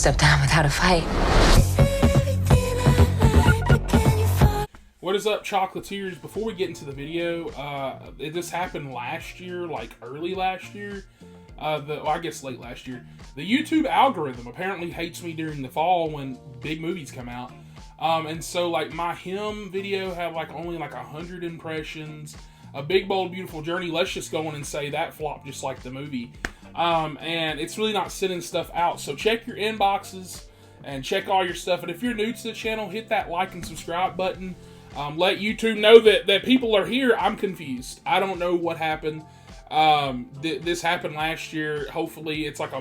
step down without a fight. What is up, chocolatiers? Before we get into the video, this happened last year, like early last year. I guess late last year. The YouTube algorithm apparently hates me during the fall when big movies come out. And so like my him video had like only like 100 impressions. A Big Bold Beautiful Journey, let's just go on and say that flopped just like the movie. And it's really not sending stuff out. So check your inboxes and check all your stuff. And if you're new to the channel, hit that like and subscribe button. Let YouTube know that people are here. I'm confused. I don't know what happened. This happened last year. Hopefully it's like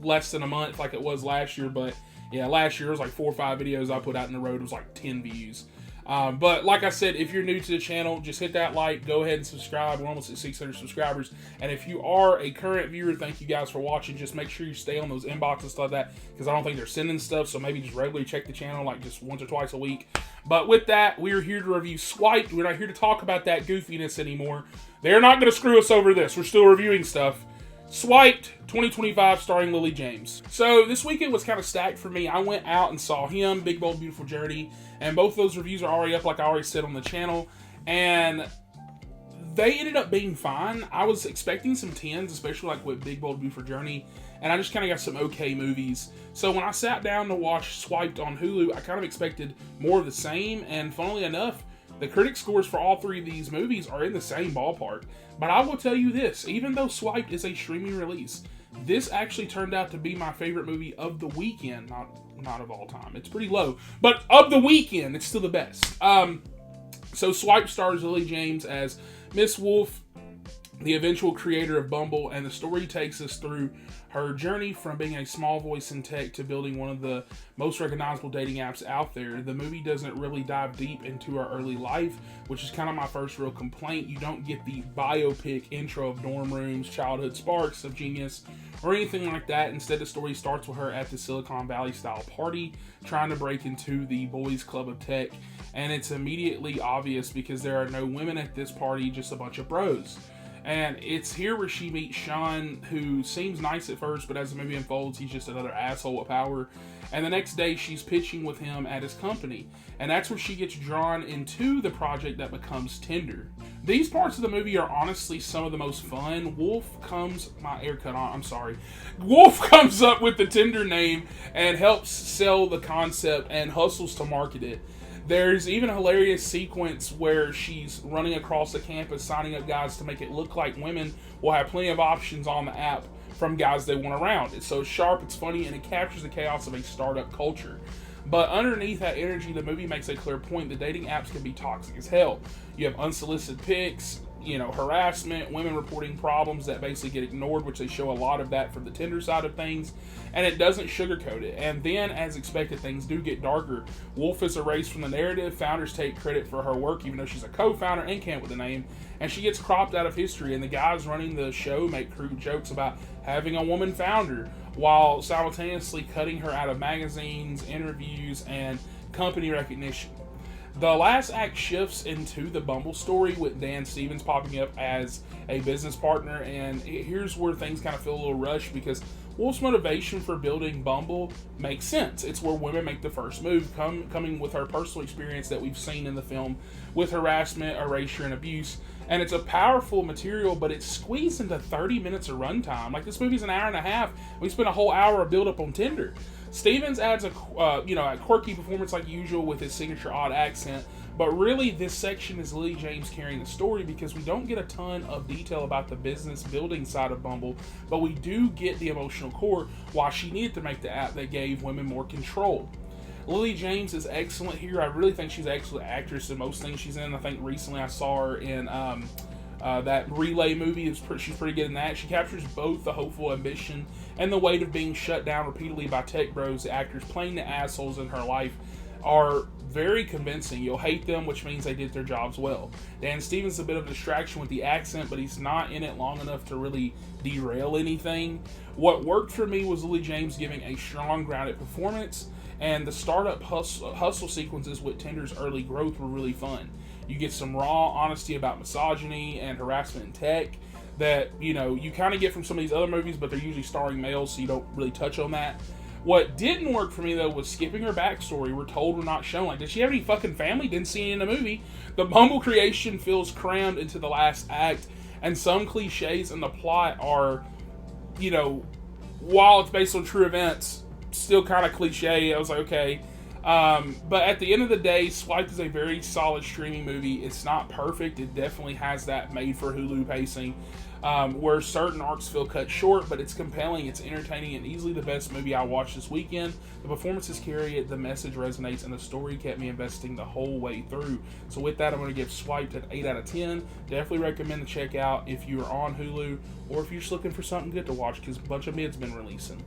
less than a month like it was last year. But yeah, last year it was like 4 or 5 videos I put out in a row. It was like 10 views. But like I said, if you're new to the channel, just hit that like, go ahead and subscribe. We're almost at 600 subscribers. And if you are a current viewer, thank you guys for watching. Just make sure you stay on those inboxes and stuff like that, because I don't think they're sending stuff. So maybe just regularly check the channel like just once or twice a week. But with that, we're here to review Swiped. We're not here to talk about that goofiness anymore. They're not going to screw us over this. We're still reviewing stuff. Swiped 2025 starring Lily James. So this weekend was kind of stacked for me. I went out and saw him, Big Bold Beautiful Journey, and both those reviews are already up like I already said on the channel, and they ended up being fine. I was expecting some 10s, especially like with Big Bold Beautiful Journey, and I just kind of got some okay movies. So when I sat down to watch Swiped on Hulu, I kind of expected more of the same, and funnily enough, the critic scores for all 3 of these movies are in the same ballpark. But I will tell you this, even though Swiped is a streaming release, this actually turned out to be my favorite movie of the weekend. Not of all time. It's pretty low. But of the weekend, it's still the best. So Swiped stars Lily James as Miss Wolf, the eventual creator of Bumble, and the story takes us through her journey from being a small voice in tech to building one of the most recognizable dating apps out there. The movie doesn't really dive deep into her early life, which is kind of my first real complaint. You don't get the biopic intro of dorm rooms, childhood sparks of genius, or anything like that. Instead, the story starts with her at the Silicon Valley style party, trying to break into the boys club of tech. And it's immediately obvious because there are no women at this party, just a bunch of bros. And it's here where she meets Sean, who seems nice at first, but as the movie unfolds, he's just another asshole with power. And the next day, she's pitching with him at his company. And that's where she gets drawn into the project that becomes Tinder. These parts of the movie are honestly some of the most fun. Wolf comes up with the Tinder name and helps sell the concept and hustles to market it. There's even a hilarious sequence where she's running across the campus signing up guys to make it look like women will have plenty of options on the app from guys they want around. It's so sharp, it's funny, and it captures the chaos of a startup culture. But underneath that energy, the movie makes a clear point that dating apps can be toxic as hell. You have unsolicited pics, harassment, women reporting problems that basically get ignored, which they show a lot of that from the Tinder side of things, and it doesn't sugarcoat it. And then, as expected, things do get darker. Wolf is erased from the narrative, founders take credit for her work, even though she's a co-founder and can't with the name, and she gets cropped out of history, and the guys running the show make crude jokes about having a woman founder, while simultaneously cutting her out of magazines, interviews, and company recognition. The last act shifts into the Bumble story with Dan Stevens popping up as a business partner, and here's where things kind of feel a little rushed because Wolf's motivation for building Bumble makes sense. It's where women make the first move, coming with her personal experience that we've seen in the film with harassment, erasure, and abuse. And it's a powerful material, but it's squeezed into 30 minutes of runtime. Like, this movie's an hour and a half. We spent a whole hour of build up on Tinder. Stevens adds a quirky performance like usual with his signature odd accent, but really this section is Lily James carrying the story because we don't get a ton of detail about the business building side of Bumble, but we do get the emotional core why she needed to make the app that gave women more control. Lily James is excellent here. I really think she's an excellent actress in most things she's in. I think recently I saw her in that Relay movie. She's pretty good in that. She captures both the hopeful ambition and the weight of being shut down repeatedly by tech bros. The actors playing the assholes in her life are very convincing. You'll hate them, which means they did their jobs well. Dan Stevens is a bit of a distraction with the accent, but he's not in it long enough to really derail anything. What worked for me was Lily James giving a strong, grounded performance, and the startup hustle sequences with Tinder's early growth were really fun. You get some raw honesty about misogyny and harassment in tech that, you kind of get from some of these other movies, but they're usually starring males, so you don't really touch on that. What didn't work for me, though, was skipping her backstory. We're told, we're not shown. Like, did she have any fucking family? Didn't see any in the movie. The Bumble creation feels crammed into the last act, and some cliches in the plot are, you know, while it's based on true events, still kind of cliche. I was like, okay. But at the end of the day, Swiped is a very solid streaming movie. It's not perfect. It definitely has that made for Hulu pacing, where certain arcs feel cut short, but it's compelling, it's entertaining, and easily the best movie I watched this weekend. The performances carry it, the message resonates, and the story kept me investing the whole way through. So with that, I'm going to give Swiped an 8 out of 10. Definitely recommend to check out if you're on Hulu, or if you're just looking for something good to watch, because a bunch of mid's been releasing.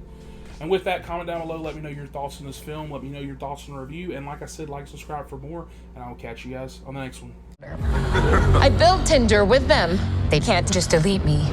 And with that, comment down below, let me know your thoughts on this film, let me know your thoughts on the review, and like I said, like, subscribe for more, and I will catch you guys on the next one. I built Tinder with them. They can't just delete me.